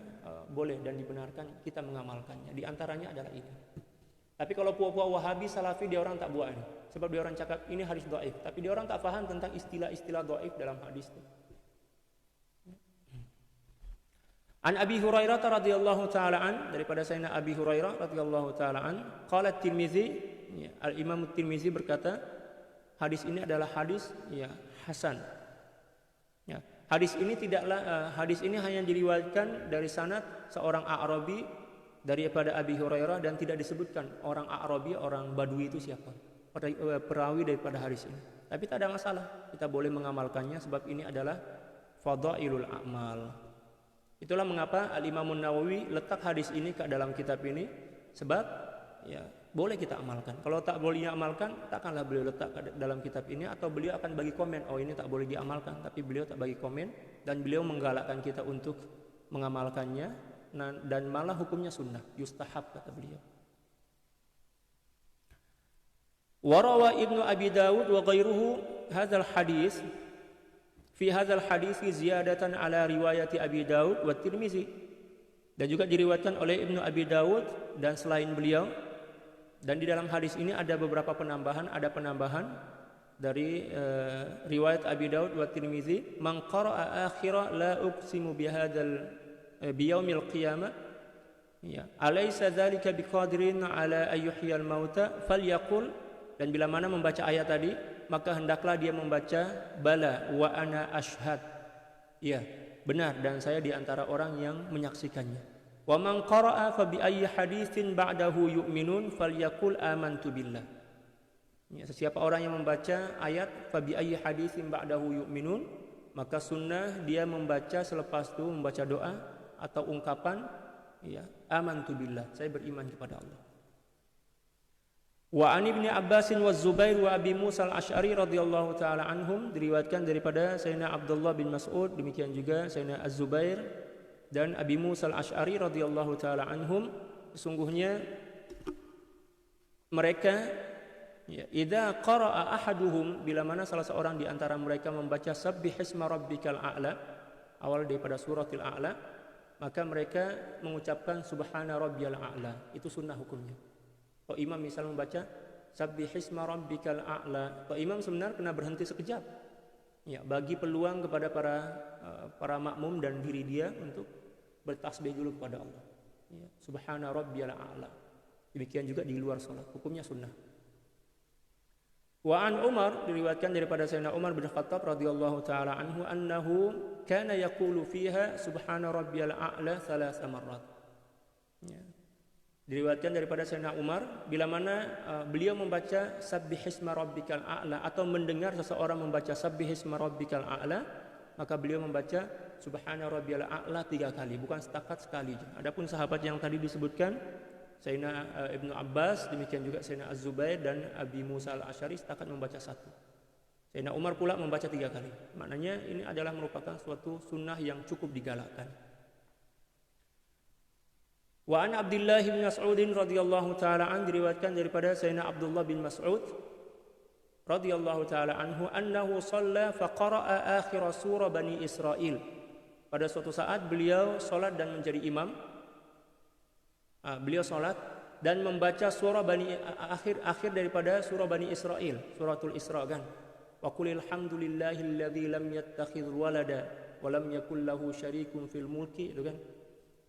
boleh dan dibenarkan kita mengamalkannya. Di antaranya adalah ini. Tapi kalau puak-puak Wahabi, Salafi, dia orang tak buat ini. Sebab dia orang cakap ini hadis dhaif, tapi dia orang tak faham tentang istilah-istilah dhaif dalam hadis itu. An Abi Hurairah radhiyallahu taala an, daripada Sayyidina Abi Hurairah radhiyallahu taala an, qala Tirmizi, ya, Al-Imam Tirmizi berkata, hadis ini adalah hadis ya hasan. Ya, hadis ini hanya diriwayatkan dari sanad seorang A'rabi daripada Abi Hurairah dan tidak disebutkan orang A'rabi, orang Badui itu siapa, perawi daripada hadis ini. Tapi tak ada masalah, kita boleh mengamalkannya sebab ini adalah fadhailul a'mal. Itulah mengapa Al-Imam Nawawi letak hadis ini ke dalam kitab ini, sebab ya boleh kita amalkan. Kalau tak boleh diamalkan, takkanlah beliau letak ke dalam kitab ini, atau beliau akan bagi komen, oh ini tak boleh diamalkan, tapi beliau tak bagi komen dan beliau menggalakkan kita untuk mengamalkannya, dan malah hukumnya sunnah, yustahab kata beliau. Warawa Ibnu Abi Dawud wa ghairuhu hadzal hadis fi hadzal hadis ziyadatan ala riwayati Abi Daud wa Tirmizi, dan juga diriwayatkan oleh Ibnu Abi Daud dan selain beliau. Dan di dalam hadis ini ada beberapa penambahan, dari riwayat Abi Daud wa Tirmizi, man qara'a akhira la uqsimu biyaumil qiyamah, ya alaysa dzalika biqadirin ala ayyuhyal mauta falyaqul, dan bila mana membaca ayat tadi, maka hendaklah dia membaca bala wa ana ashhad, ya benar dan saya di antara orang yang menyaksikannya. Wa man qara'a fa bi ayyi haditsin ba'dahu yu'minun falyaqul amantu billah, ya, sesiapa orang yang membaca ayat fa bi ayyi haditsin ba'dahu yu'minun, maka sunnah dia membaca selepas itu membaca doa atau ungkapan, ya amantu billah, saya beriman kepada Allah. Wa an Ibnu Abbas wa Zubair wa Abi Musa al-Asy'ari radhiyallahu taala anhum, diriwayatkan daripada Sayyidina Abdullah bin Mas'ud, demikian juga Sayyidina Az-Zubair dan Abi Musa al-Asy'ari radhiyallahu taala anhum, sesungguhnya mereka, ya, idza qara'a ahaduhum, bila mana salah seorang di antara mereka membaca sabbihisma rabbikal a'la, awal daripada suratil a'la, maka mereka mengucapkan subhana rabbiyal a'la. Itu sunnah hukumnya. Kalau imam misal membaca sabbihisma rabbikal a'la, kalau imam sebenarnya kena berhenti sekejap, ya, bagi peluang kepada para makmum dan diri dia untuk bertasbih dulu kepada Allah, ya, subhana rabbiyal a'la. Demikian juga di luar salat, hukumnya sunnah. Wa an Umar, diriwayatkan daripada Sayyidina Umar bin Khattab radhiyallahu taala anhu, annahu kana yaqulu fiha subhana rabbiyal a'la 3 marrat. Ya. Diriwayatkan daripada Sayyidina Umar, bila mana beliau membaca sabbihisma rabbikal a'la, atau mendengar seseorang membaca sabbihisma rabbikal a'la, maka beliau membaca subhana rabbiyal a'la 3 kali, bukan setakat sekali. Adapun sahabat yang tadi disebutkan, Sayyidina Ibnu Abbas, demikian juga Sayyidina Az-Zubair dan Abi Musa al-Asy'ari setakat membaca 1. Sayyidina Umar pula membaca 3 kali. Maknanya ini adalah merupakan suatu sunnah yang cukup digalakkan. Wa an Abdullah bin Mas'ud radhiyallahu taala an, diriwayatkan daripada Sayyidina Abdullah bin Mas'ud radhiyallahu taala anhu, annahu shalla fa qara'a akhir surah Bani Israil. Pada suatu saat beliau salat dan menjadi imam, Beliau salat dan membaca surah akhir daripada surah Bani Israil, suratul Isra kan. Wa qulil hamdulillahilladzi lam yattakhidh walada wa lam yakul lahu syarikun fil mulki, itu kan.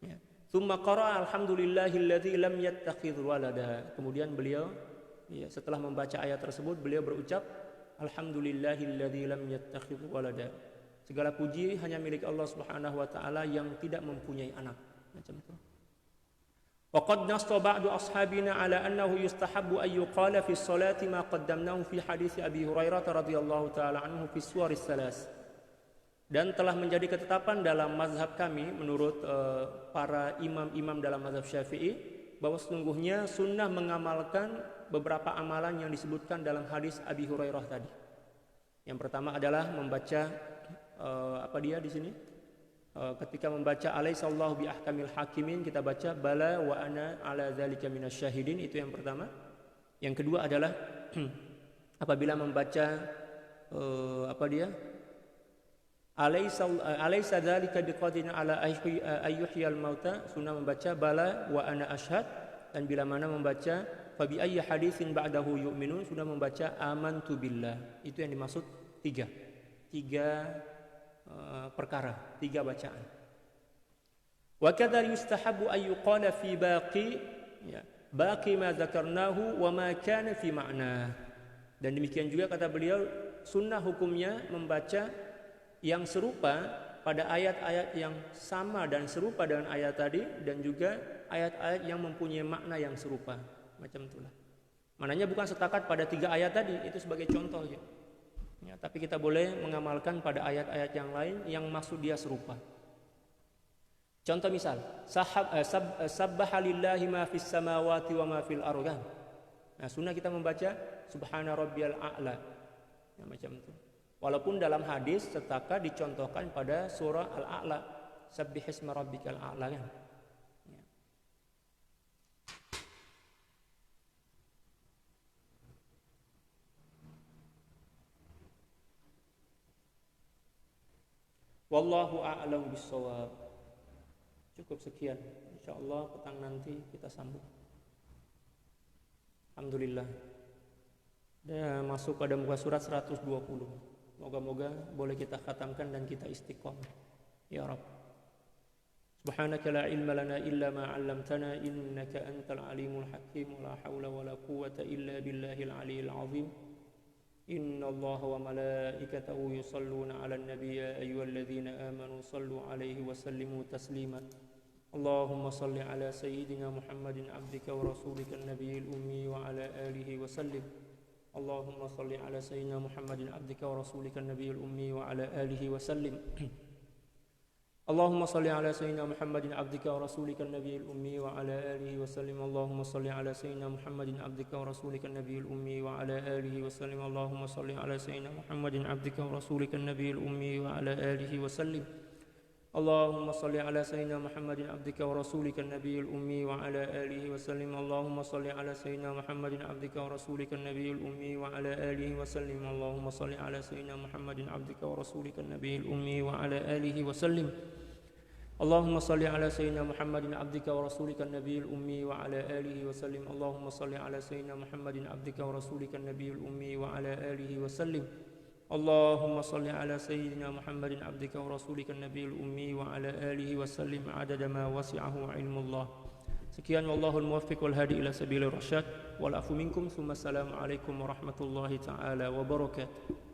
Ya. Tsumma qara'a alhamdulillahilladzi lam yattakhidh walada. Kemudian beliau setelah membaca ayat tersebut beliau berucap alhamdulillahilladzi lam yattakhidh walada. Segala puji hanya milik Allah Subhanahu wa taala yang tidak mempunyai anak. Macam itu. وقد نص بعض أصحابنا على أنه يستحب أن يقال في الصلاة ما قدمناه في حديث أبي هريرة رضي الله تعالى عنه في السور الثلاث. Dan telah menjadi ketetapan dalam mazhab kami menurut para imam-imam dalam mazhab Syafi'i bahwa sesungguhnya sunnah mengamalkan beberapa amalan yang disebutkan dalam hadis Abi Hurairah tadi. Yang pertama adalah membaca apa dia di sini? Ketika membaca alaihissallahu bi ahkamil hakimin, kita baca bala wa ana ala dzalika minasyahidin, itu yang pertama. Yang kedua adalah apabila membaca apa dia alaysa dzalika biqadirin ala ayyuhyal mauta, sunnah membaca bala wa ana asyhad. Dan bila mana membaca fa bi ayyi haditsin ba'dahu yu'minun, sunnah membaca amantu billah. Itu yang dimaksud tiga perkara, tiga bacaan. Wa kadza yustahabu ay yuqala fi baqi ma dzakarnahu wa ma kana fi ma'na. Dan demikian juga kata beliau, sunnah hukumnya membaca yang serupa pada ayat-ayat yang sama dan serupa dengan ayat tadi, dan juga ayat-ayat yang mempunyai makna yang serupa. Macam itulah. Maknanya bukan setakat pada tiga ayat tadi, itu sebagai contoh aja. Ya, tapi kita boleh mengamalkan pada ayat-ayat yang lain yang maksud dia serupa. Contoh misal, sabbaha lillahi ma fis samawati wa ma fil ardi. Nah, sunnah kita membaca subhana rabbiyal a'la. Ya, macam itu. Walaupun dalam hadis setakat dicontohkan pada surah Al-A'la, sabbihisma rabbikal a'la kan. Ya. Wallahu a'lam bissawab. Cukup sekian. Insyaallah petang nanti kita sambung. Alhamdulillah. Dan masuk pada muka surat 120. Moga-moga boleh kita khatamkan dan kita istiqomah. Ya Rabb. Subhanaka la ilma lana illa ma 'allamtana innaka antal alimul hakim. La haula wala quwwata illa billahil aliyyil azim. Inna Allaha wa malaikatahu yusalluna 'alan nabiy ya ayyuhalladzina amanu sallu 'alaihi wa sallimu taslima. Allahumma salli 'ala sayyidina Muhammadin 'abdika wa rasulika an-nabiyil ummi wa 'ala alihi wa sallim. Allahumma salli 'ala sayyidina Muhammadin 'abdika wa rasulika an-nabiyil ummi wa 'ala alihi wa sallim. Allahumma salli 'ala sayyidina Muhammadin 'abdika wa rasulika an-nabiyil ummi wa 'ala alihi wa sallim. Allahumma salli 'ala sayyidina Muhammadin 'abdika wa rasulika an-nabiyil ummi wa 'ala alihi wa sallim. Allahumma salli 'ala sayyidina Muhammadin 'abdika wa rasulika an-nabiyil ummi wa 'ala alihi wa sallim. Allahumma salli 'ala sayyidina Muhammadin 'abdika wa rasulika an-nabiyil ummi wa 'ala alihi wa sallim. Allahumma salli 'ala sayyidina Muhammadin 'abdika wa rasulika an-nabiyil ummi wa 'ala alihi wa sallim. Allahumma salli 'ala sayyidina Muhammadin 'abdika wa rasulika an-nabiyil ummi wa 'ala alihi wa sallim. Allahumma salli 'ala sayyidina Muhammadin 'abdika wa rasulika an-nabiyil ummi wa 'ala alihi wa sallim. Allahumma salli 'ala sayyidina Muhammadin 'abdika wa rasulika an-nabiyil ummi wa 'ala alihi wa sallim. Allahumma salli 'ala sayyidina Muhammadin 'abdika wa rasulika an-nabiyil ummi wa 'ala alihi wa sallim 'adada ma wasi'ahu 'ilmullah. Sekian, wallahul muwaffiq wal hadi ila sabilir rasyad. Wal afu minkum. Tsumma assalamu alaikum warahmatullahi taala wabarakatuh.